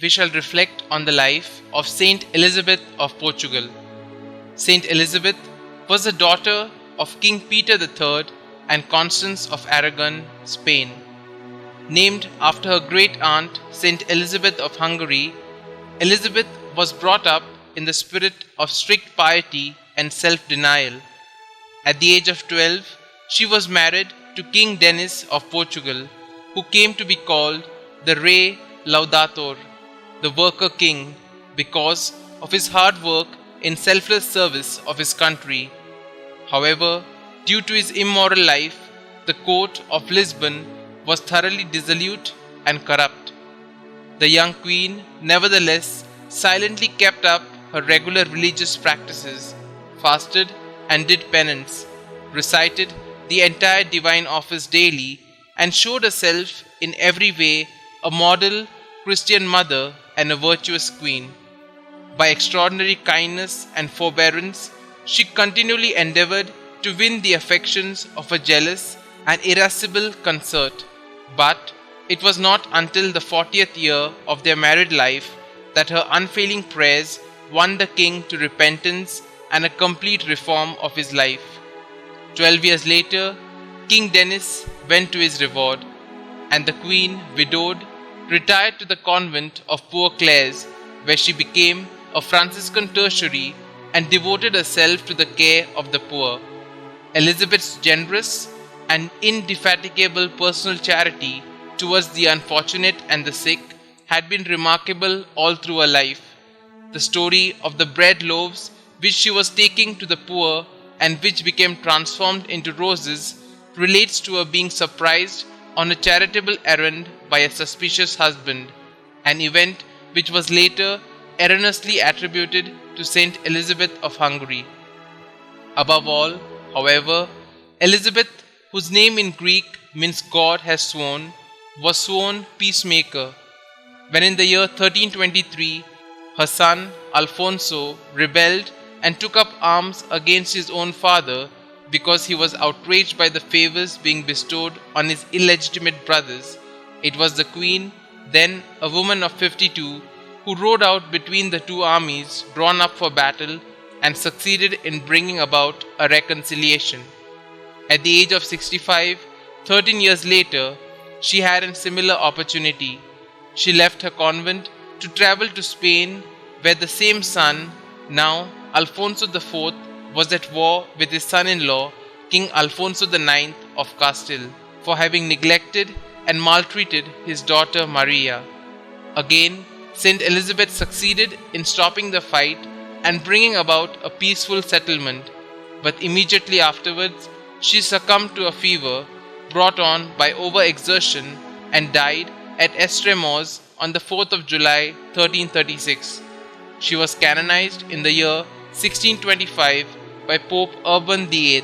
we shall reflect on the life of St Elizabeth of Portugal. St Elizabeth was the daughter of King Peter III and Constance of Aragon, Spain. Named after her great aunt St Elizabeth of Hungary, Elizabeth was brought up in the spirit of strict piety and self-denial. At the age of 12, she was married to King Denis of Portugal, who came to be called the Rei Laudator, the worker king, because of his hard work in selfless service of his country. However, due to his immoral life, the court of Lisbon was thoroughly dissolute and corrupt. The young queen, nevertheless, silently kept up her regular religious practices, fasted and did penance, recited the entire divine office daily, and showed herself in every way a model Christian mother and a virtuous queen. By extraordinary kindness and forbearance, she continually endeavored to win the affections of a jealous and irascible consort. But it was not until the 40th year of their married life that her unfailing prayers won the king to repentance and a complete reform of his life. 12 years later, King Denis went to his reward, and the queen, widowed, retired to the convent of Poor Clares, where she became a Franciscan tertiary and devoted herself to the care of the poor. Elizabeth's generous and indefatigable personal charity towards the unfortunate and the sick had been remarkable all through her life. The story of the bread loaves which she was taking to the poor and which became transformed into roses relates to her being surprised on a charitable errand by a suspicious husband, an event which was later erroneously attributed to St Elizabeth of Hungary. Above all, however, Elizabeth, whose name in Greek means God has sworn, was sworn peacemaker. When in the year 1323, her son Alfonso rebelled and took up arms against his own father because he was outraged by the favors being bestowed on his illegitimate brothers, it was the queen, then a woman of 52, who rode out between the two armies drawn up for battle and succeeded in bringing about a reconciliation. At the age of 65, 13 years later, she had a similar opportunity. She left her convent to travel to Spain, where the same son, now Alfonso IV, was at war with his son-in-law, King Alfonso IX of Castile, for having neglected and maltreated his daughter Maria. Again, St. Elizabeth succeeded in stopping the fight and bringing about a peaceful settlement, but immediately afterwards she succumbed to a fever brought on by overexertion and died at Estremoz on the 4th of July 1336. She was canonized in the year 1625 by Pope Urban VIII.